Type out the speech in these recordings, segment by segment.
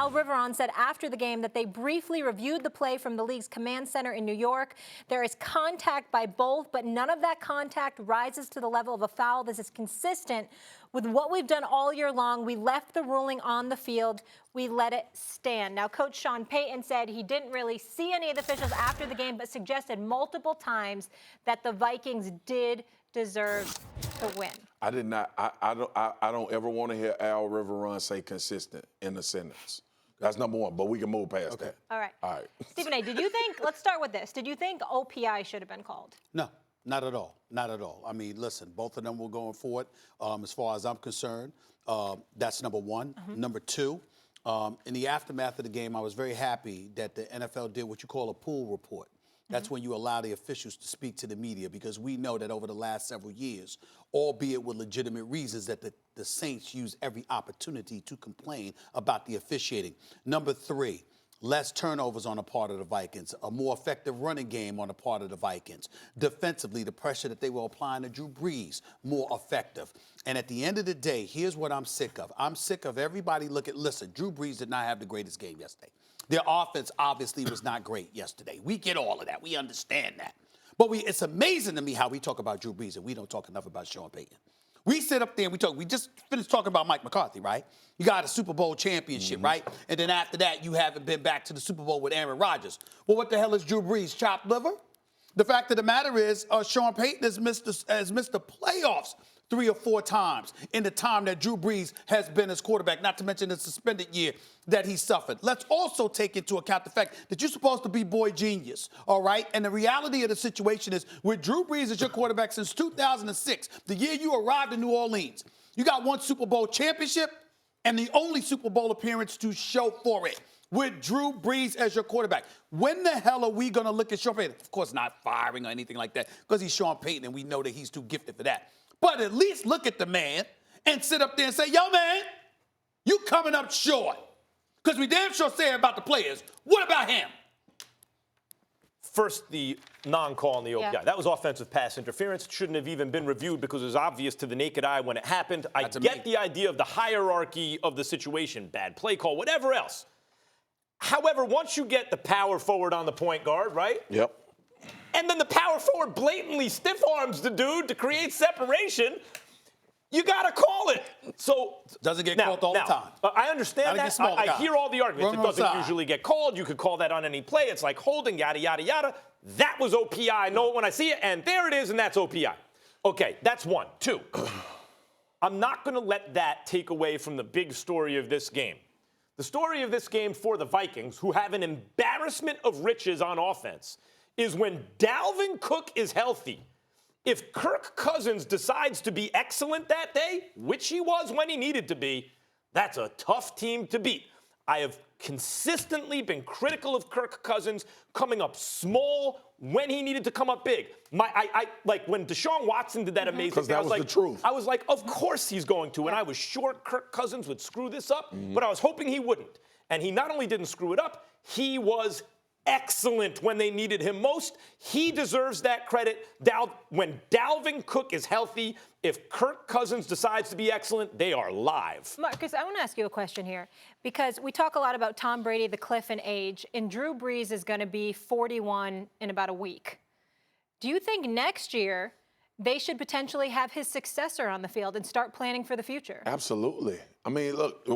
Al Riveron said after the game that they briefly reviewed the play from the league's command center in New York. There is contact by both, but none of that contact rises to the level of a foul. This is consistent with what we've done all year long. We left the ruling on the field. We let it stand. Now, Coach Sean Payton said he didn't really see any of the officials after the game, but suggested multiple times that the Vikings did deserve to win. I did not. I don't ever want to hear Al Riveron say consistent in a sentence. That's number one, but we can move past that. All right. All right. Stephen A., did you think, let's start with this. Did you think OPI should have been called? No, not at all. Not at all. I mean, listen, both of them were going forward as far as I'm concerned. That's number one. Number two, in the aftermath of the game, I was very happy that the NFL did what you call a pool report. That's when you allow the officials to speak to the media, because we know that over the last several years, albeit with legitimate reasons, that the Saints use every opportunity to complain about the officiating. Number three, less turnovers on the part of the Vikings, a more effective running game on the part of the Vikings. Defensively, the pressure that they were applying to Drew Brees, more effective. And at the end of the day, here's what I'm sick of. I'm sick of everybody listen, Drew Brees did not have the greatest game yesterday. Their offense obviously was not great yesterday. We get all of that. We understand that. But it's amazing to me how we talk about Drew Brees and we don't talk enough about Sean Payton. We sit up there and we just finished talking about Mike McCarthy, right? You got a Super Bowl championship, right? And then after that, you haven't been back to the Super Bowl with Aaron Rodgers. Well, what the hell is Drew Brees, chopped liver? The fact of the matter is, Sean Payton has missed the playoffs 3 or 4 times in the time that Drew Brees has been his quarterback, not to mention the suspended year that he suffered. Let's also take into account the fact that you're supposed to be boy genius, all right? And the reality of the situation is, with Drew Brees as your quarterback since 2006, the year you arrived in New Orleans, you got 1 Super Bowl championship and the only Super Bowl appearance to show for it, with Drew Brees as your quarterback. When the hell are we going to look at Sean Payton? Of course, not firing or anything like that, because he's Sean Payton and we know that he's too gifted for that. But at least look at the man and sit up there and say, yo, man, you coming up short. Because we damn sure say about the players. What about him? First, the non-call on the OPI. Yeah. That was offensive pass interference. It shouldn't have even been reviewed because it was obvious to the naked eye when it happened. I get the idea of the hierarchy of the situation, bad play call, whatever else. However, once you get the power forward on the point guard, right? Yep. And then the power forward blatantly stiff arms the dude to create separation, you got to call it. So doesn't get called all the time. I understand that. I hear all the arguments. It doesn't usually get called. You could call that on any play. It's like holding, yada, yada, yada. That was OPI. I know it when I see it, and there it is, and that's OPI. Okay, that's one. Two, I'm not going to let that take away from the big story of this game. The story of this game for the Vikings, who have an embarrassment of riches on offense, is when Dalvin Cook is healthy. If Kirk Cousins decides to be excellent that day, which he was when he needed to be, that's a tough team to beat. I have consistently been critical of Kirk Cousins coming up small when he needed to come up big. Like when Deshaun Watson did that amazing thing, that was the truth. I was like, of course he's going to. And I was sure Kirk Cousins would screw this up, but I was hoping he wouldn't. And he not only didn't screw it up, he was excellent when they needed him most. He deserves that credit. When Dalvin Cook is healthy, if Kirk Cousins decides to be excellent, they are live. Marcus, I want to ask you a question here, because we talk a lot about Tom Brady, the cliff and age, and Drew Brees is going to be 41 in about a week. Do you think next year they should potentially have his successor on the field and start planning for the future? Absolutely. I mean, look,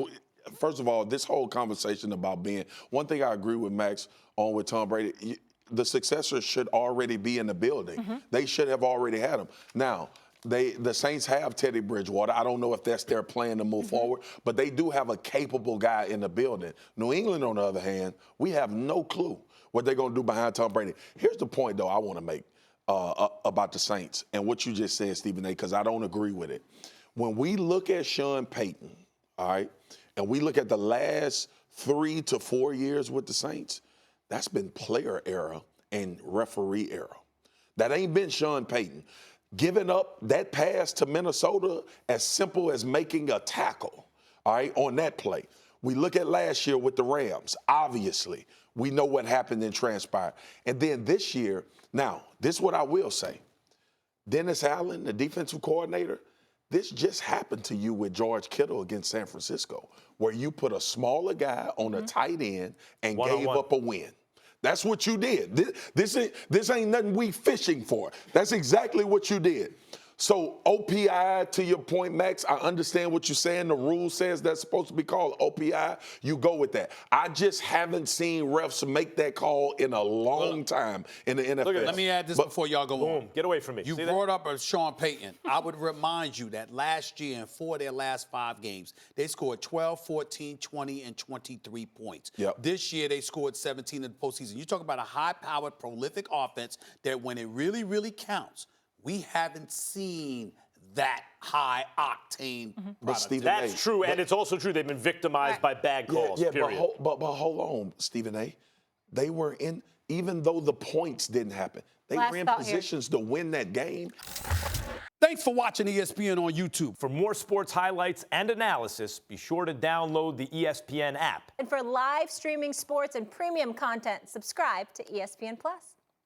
first of all, this whole conversation about being, one thing I agree with Max on with Tom Brady, the successor should already be in the building. They should have already had him. Now, the Saints have Teddy Bridgewater. I don't know if that's their plan to move forward, but they do have a capable guy in the building. New England, on the other hand, we have no clue what they're going to do behind Tom Brady. Here's the point, though, I want to make about the Saints and what you just said, Stephen A., because I don't agree with it. When we look at Sean Payton, all right, and we look at the last 3 to 4 years with the Saints, that's been player era and referee era. That ain't been Sean Payton. Giving up that pass to Minnesota as simple as making a tackle, all right, on that play. We look at last year with the Rams. Obviously, we know what happened and transpired. And then this year, now, this is what I will say. Dennis Allen, the defensive coordinator, This just happened to you with George Kittle against San Francisco, where you put a smaller guy on a tight end and gave up a win. That's what you did. This ain't nothing we fishing for. That's exactly what you did. So OPI, to your point, Max, I understand what you're saying. The rule says that's supposed to be called OPI. You go with that. I just haven't seen refs make that call in a long time in the NFL. Let me add this before y'all go on. Get away from me. You brought up Sean Payton. I would remind you that last year in 4 of their last 5 games, they scored 12, 14, 20, and 23 points. Yep. This year, they scored 17 in the postseason. You talk about a high-powered, prolific offense that when it really, really counts, we haven't seen that high-octane product. That's true, and it's also true they've been victimized by bad calls, period. But hold on, Stephen A. They were in, even though the points didn't happen, they were in positions to win that game. Thanks for watching ESPN on YouTube. For more sports highlights and analysis, be sure to download the ESPN app. And for live streaming sports and premium content, subscribe to ESPN+.